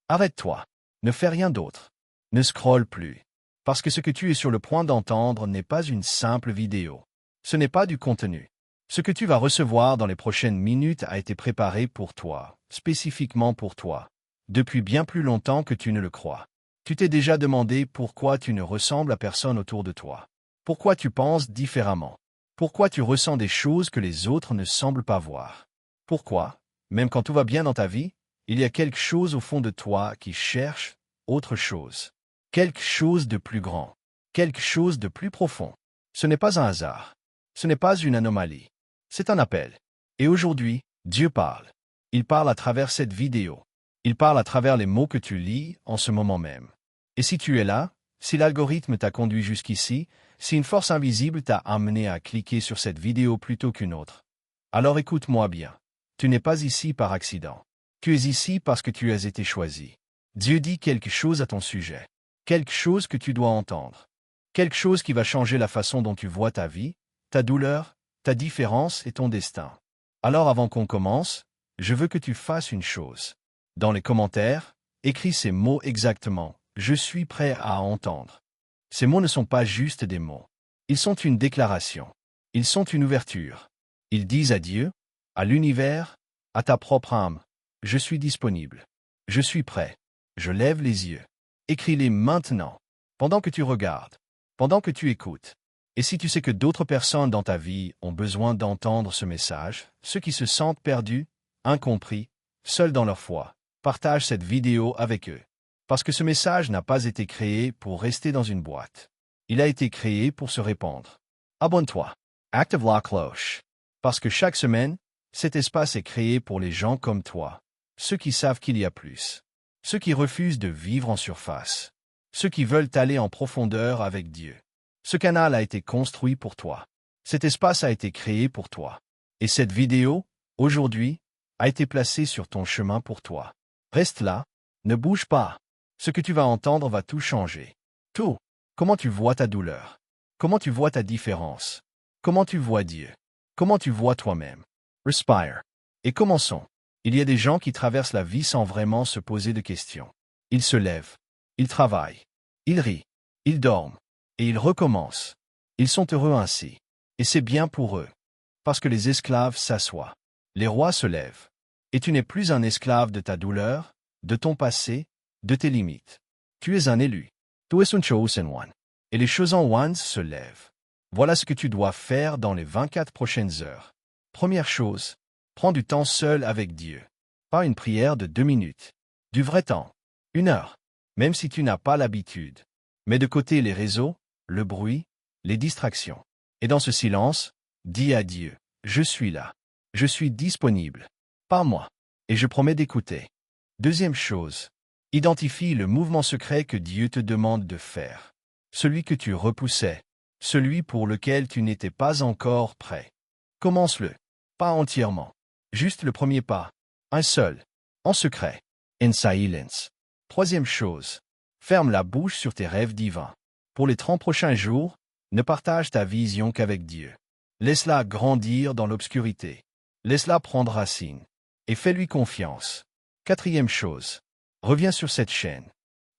Arrête-toi. Ne fais rien d'autre. Ne scrolle plus. Parce que ce que tu es sur le point d'entendre n'est pas une simple vidéo. Ce n'est pas du contenu. Ce que tu vas recevoir dans les prochaines minutes a été préparé pour toi, spécifiquement pour toi, depuis bien plus longtemps que tu ne le crois. Tu t'es déjà demandé pourquoi tu ne ressembles à personne autour de toi. Pourquoi tu penses différemment. Pourquoi tu ressens des choses que les autres ne semblent pas voir. Pourquoi, même quand tout va bien dans ta vie, il y a quelque chose au fond de toi qui cherche autre chose. Quelque chose de plus grand. Quelque chose de plus profond. Ce n'est pas un hasard. Ce n'est pas une anomalie. C'est un appel. Et aujourd'hui, Dieu parle. Il parle à travers cette vidéo. Il parle à travers les mots que tu lis en ce moment même. Et si tu es là, si l'algorithme t'a conduit jusqu'ici, si une force invisible t'a amené à cliquer sur cette vidéo plutôt qu'une autre, alors écoute-moi bien. Tu n'es pas ici par accident. Tu es ici parce que tu as été choisi. Dieu dit quelque chose à ton sujet. Quelque chose que tu dois entendre. Quelque chose qui va changer la façon dont tu vois ta vie, ta douleur, ta différence et ton destin. Alors avant qu'on commence, je veux que tu fasses une chose. Dans les commentaires, écris ces mots exactement. Je suis prêt à entendre. Ces mots ne sont pas juste des mots. Ils sont une déclaration. Ils sont une ouverture. Ils disent à Dieu, à l'univers, à ta propre âme, je suis disponible. Je suis prêt. Je lève les yeux. Écris-les maintenant, pendant que tu regardes, pendant que tu écoutes. Et si tu sais que d'autres personnes dans ta vie ont besoin d'entendre ce message, ceux qui se sentent perdus, incompris, seuls dans leur foi, partage cette vidéo avec eux. Parce que ce message n'a pas été créé pour rester dans une boîte. Il a été créé pour se répandre. Abonne-toi. Active la cloche. Parce que chaque semaine, cet espace est créé pour les gens comme toi. Ceux qui savent qu'il y a plus. Ceux qui refusent de vivre en surface. Ceux qui veulent aller en profondeur avec Dieu. Ce canal a été construit pour toi. Cet espace a été créé pour toi. Et cette vidéo, aujourd'hui, a été placée sur ton chemin pour toi. Reste là, ne bouge pas. Ce que tu vas entendre va tout changer. Tout. Comment tu vois ta douleur. Comment tu vois ta différence. Comment tu vois Dieu. Comment tu vois toi-même. Respire. Et commençons. Il y a des gens qui traversent la vie sans vraiment se poser de questions. Ils se lèvent. Ils travaillent. Ils rient. Ils dorment. Et ils recommencent. Ils sont heureux ainsi. Et c'est bien pour eux. Parce que les esclaves s'assoient. Les rois se lèvent. Et tu n'es plus un esclave de ta douleur, de ton passé, de tes limites. Tu es un élu. Tu es un chosen one. Et les chosen ones se lèvent. Voilà ce que tu dois faire dans les 24 prochaines heures. Première chose, prends du temps seul avec Dieu. Pas une prière de 2 minutes. Du vrai temps. 1 heure. Même si tu n'as pas l'habitude. Mets de côté les réseaux, le bruit, les distractions. Et dans ce silence, dis à Dieu, je suis là. Je suis disponible. Parle-moi. Et je promets d'écouter. Deuxième chose, identifie le mouvement secret que Dieu te demande de faire. Celui que tu repoussais. Celui pour lequel tu n'étais pas encore prêt. Commence-le. Pas entièrement. Juste le premier pas. Un seul. En secret. In silence. Troisième chose. Ferme la bouche sur tes rêves divins. Pour les 30 prochains jours, ne partage ta vision qu'avec Dieu. Laisse-la grandir dans l'obscurité. Laisse-la prendre racine. Et fais-lui confiance. Quatrième chose. Reviens sur cette chaîne.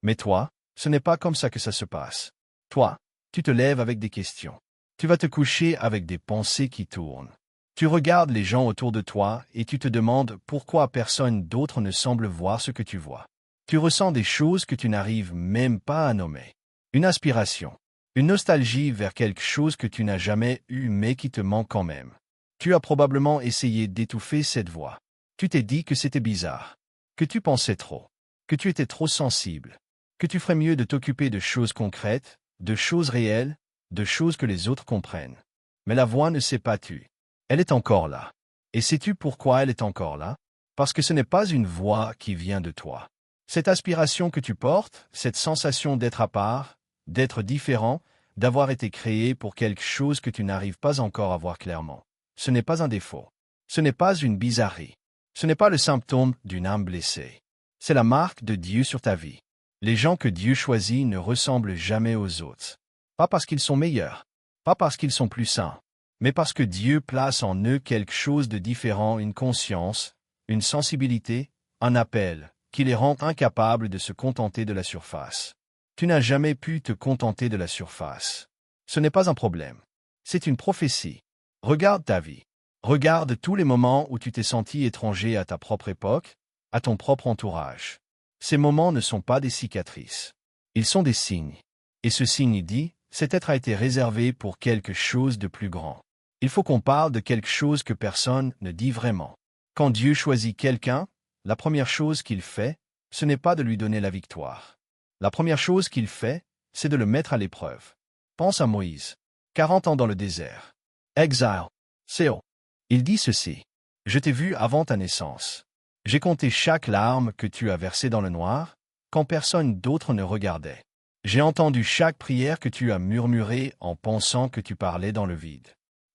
Mais toi, ce n'est pas comme ça que ça se passe. Toi, tu te lèves avec des questions. Tu vas te coucher avec des pensées qui tournent. Tu regardes les gens autour de toi et tu te demandes pourquoi personne d'autre ne semble voir ce que tu vois. Tu ressens des choses que tu n'arrives même pas à nommer. Une aspiration. Une nostalgie vers quelque chose que tu n'as jamais eu mais qui te manque quand même. Tu as probablement essayé d'étouffer cette voix. Tu t'es dit que c'était bizarre. Que tu pensais trop. Que tu étais trop sensible. Que tu ferais mieux de t'occuper de choses concrètes, de choses réelles, de choses que les autres comprennent. Mais la voix ne s'est pas tue. Elle est encore là. Et sais-tu pourquoi elle est encore là? Parce que ce n'est pas une voix qui vient de toi. Cette aspiration que tu portes, cette sensation d'être à part, d'être différent, d'avoir été créé pour quelque chose que tu n'arrives pas encore à voir clairement. Ce n'est pas un défaut. Ce n'est pas une bizarrerie. Ce n'est pas le symptôme d'une âme blessée. C'est la marque de Dieu sur ta vie. Les gens que Dieu choisit ne ressemblent jamais aux autres. Pas parce qu'ils sont meilleurs, pas parce qu'ils sont plus saints, mais parce que Dieu place en eux quelque chose de différent, une conscience, une sensibilité, un appel, qui les rend incapables de se contenter de la surface. Tu n'as jamais pu te contenter de la surface. Ce n'est pas un problème. C'est une prophétie. Regarde ta vie. Regarde tous les moments où tu t'es senti étranger à ta propre époque, à ton propre entourage. Ces moments ne sont pas des cicatrices. Ils sont des signes. Et ce signe dit, cet être a été réservé pour quelque chose de plus grand. Il faut qu'on parle de quelque chose que personne ne dit vraiment. Quand Dieu choisit quelqu'un, la première chose qu'il fait, ce n'est pas de lui donner la victoire. La première chose qu'il fait, c'est de le mettre à l'épreuve. Pense à Moïse. 40 ans dans le désert. Exile. Séo. Il dit ceci. Je t'ai vu avant ta naissance. J'ai compté chaque larme que tu as versée dans le noir, quand personne d'autre ne regardait. J'ai entendu chaque prière que tu as murmurée en pensant que tu parlais dans le vide.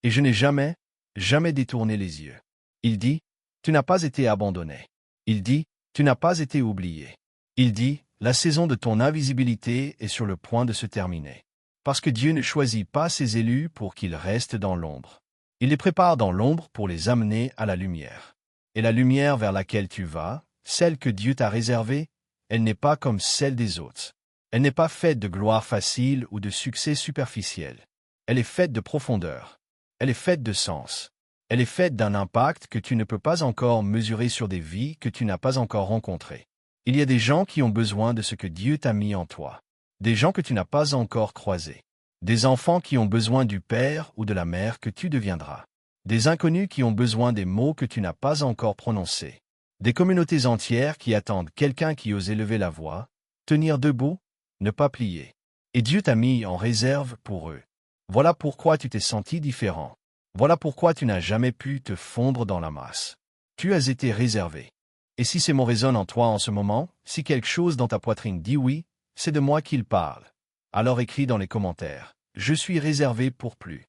Et je n'ai jamais, jamais détourné les yeux. Il dit, tu n'as pas été abandonné. Il dit, tu n'as pas été oublié. Il dit, la saison de ton invisibilité est sur le point de se terminer. Parce que Dieu ne choisit pas ses élus pour qu'ils restent dans l'ombre. Il les prépare dans l'ombre pour les amener à la lumière. Et la lumière vers laquelle tu vas, celle que Dieu t'a réservée, elle n'est pas comme celle des autres. Elle n'est pas faite de gloire facile ou de succès superficiel. Elle est faite de profondeur. Elle est faite de sens. Elle est faite d'un impact que tu ne peux pas encore mesurer sur des vies que tu n'as pas encore rencontrées. Il y a des gens qui ont besoin de ce que Dieu t'a mis en toi. Des gens que tu n'as pas encore croisés. Des enfants qui ont besoin du père ou de la mère que tu deviendras. Des inconnus qui ont besoin des mots que tu n'as pas encore prononcés. Des communautés entières qui attendent quelqu'un qui ose élever la voix, tenir debout, ne pas plier. Et Dieu t'a mis en réserve pour eux. Voilà pourquoi tu t'es senti différent. Voilà pourquoi tu n'as jamais pu te fondre dans la masse. Tu as été réservé. Et si ces mots résonnent en toi en ce moment, si quelque chose dans ta poitrine dit oui, c'est de moi qu'il parle. Alors écris dans les commentaires, je suis réservé pour plus.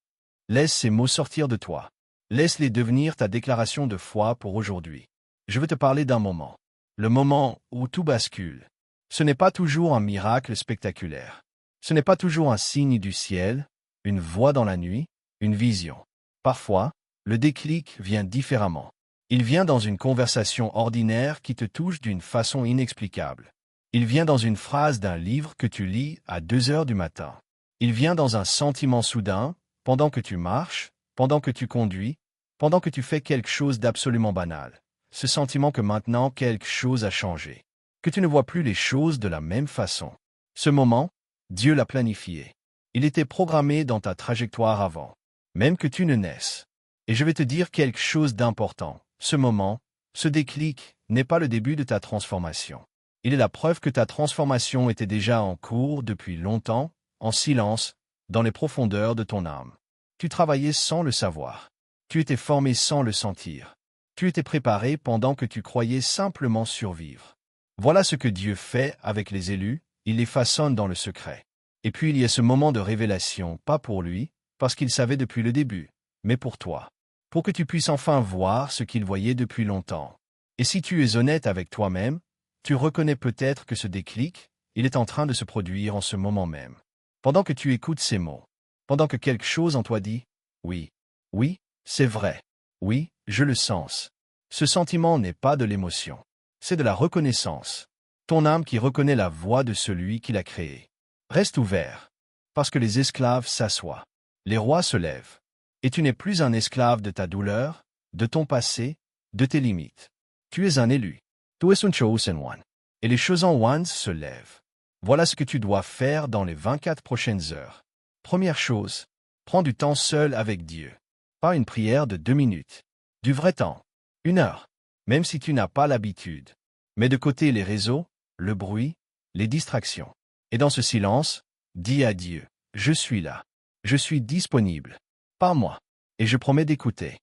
Laisse ces mots sortir de toi. Laisse-les devenir ta déclaration de foi pour aujourd'hui. Je veux te parler d'un moment. Le moment où tout bascule. Ce n'est pas toujours un miracle spectaculaire. Ce n'est pas toujours un signe du ciel, une voix dans la nuit, une vision. Parfois, le déclic vient différemment. Il vient dans une conversation ordinaire qui te touche d'une façon inexplicable. Il vient dans une phrase d'un livre que tu lis à 2 heures du matin. Il vient dans un sentiment soudain, pendant que tu marches, pendant que tu conduis, pendant que tu fais quelque chose d'absolument banal. Ce sentiment que maintenant quelque chose a changé. Que tu ne vois plus les choses de la même façon. Ce moment, Dieu l'a planifié. Il était programmé dans ta trajectoire avant. Même que tu ne naisses. Et je vais te dire quelque chose d'important. Ce moment, ce déclic, n'est pas le début de ta transformation. Il est la preuve que ta transformation était déjà en cours depuis longtemps, en silence, dans les profondeurs de ton âme. Tu travaillais sans le savoir. Tu étais formé sans le sentir. Tu étais préparé pendant que tu croyais simplement survivre. Voilà ce que Dieu fait avec les élus, il les façonne dans le secret. Et puis il y a ce moment de révélation, pas pour lui, parce qu'il savait depuis le début, mais pour toi. Pour que tu puisses enfin voir ce qu'il voyait depuis longtemps. Et si tu es honnête avec toi-même, tu reconnais peut-être que ce déclic, il est en train de se produire en ce moment même. Pendant que tu écoutes ces mots, pendant que quelque chose en toi dit « Oui, oui, c'est vrai, oui, je le sens ». Ce sentiment n'est pas de l'émotion, c'est de la reconnaissance. Ton âme qui reconnaît la voix de celui qui l'a créé. Reste ouvert, parce que les esclaves s'assoient. Les rois se lèvent. Et tu n'es plus un esclave de ta douleur, de ton passé, de tes limites. Tu es un élu. Tu es un chosen one. Et les chosen ones se lèvent. Voilà ce que tu dois faire dans les 24 prochaines heures. Première chose, prends du temps seul avec Dieu. Pas une prière de 2 minutes. Du vrai temps. 1 heure. Même si tu n'as pas l'habitude. Mets de côté les réseaux, le bruit, les distractions. Et dans ce silence, dis à Dieu, je suis là. Je suis disponible. Parle-moi. Et je promets d'écouter.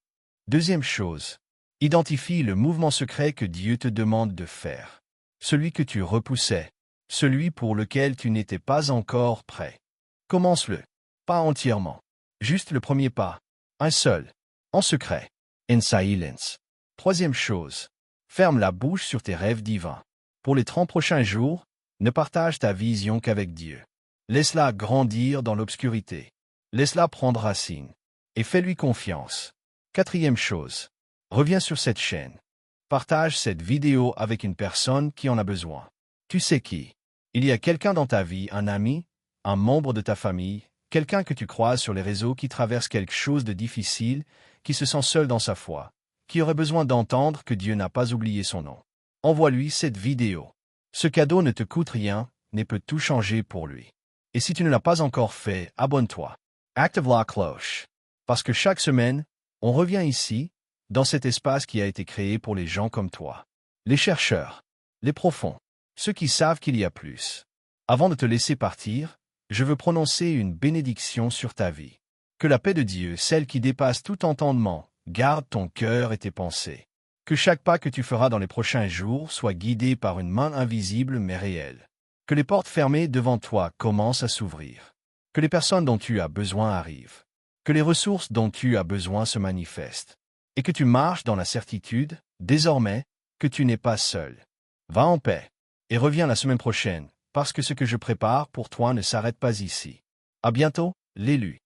Deuxième chose, identifie le mouvement secret que Dieu te demande de faire. Celui que tu repoussais. Celui pour lequel tu n'étais pas encore prêt. Commence-le. Pas entièrement. Juste le premier pas. Un seul. En secret. In silence. Troisième chose. Ferme la bouche sur tes rêves divins. Pour les 30 prochains jours, ne partage ta vision qu'avec Dieu. Laisse-la grandir dans l'obscurité. Laisse-la prendre racine. Et fais-lui confiance. Quatrième chose. Reviens sur cette chaîne. Partage cette vidéo avec une personne qui en a besoin. Tu sais qui? Il y a quelqu'un dans ta vie, un ami, un membre de ta famille, quelqu'un que tu croises sur les réseaux qui traverse quelque chose de difficile, qui se sent seul dans sa foi, qui aurait besoin d'entendre que Dieu n'a pas oublié son nom. Envoie-lui cette vidéo. Ce cadeau ne te coûte rien, mais peut tout changer pour lui. Et si tu ne l'as pas encore fait, abonne-toi. Active la cloche. Parce que chaque semaine, on revient ici, dans cet espace qui a été créé pour les gens comme toi. Les chercheurs, les profonds, ceux qui savent qu'il y a plus. Avant de te laisser partir, je veux prononcer une bénédiction sur ta vie. Que la paix de Dieu, celle qui dépasse tout entendement, garde ton cœur et tes pensées. Que chaque pas que tu feras dans les prochains jours soit guidé par une main invisible mais réelle. Que les portes fermées devant toi commencent à s'ouvrir. Que les personnes dont tu as besoin arrivent. Que les ressources dont tu as besoin se manifestent. Et que tu marches dans la certitude, désormais, que tu n'es pas seul. Va en paix. Et reviens la semaine prochaine, parce que ce que je prépare pour toi ne s'arrête pas ici. À bientôt, l'élu.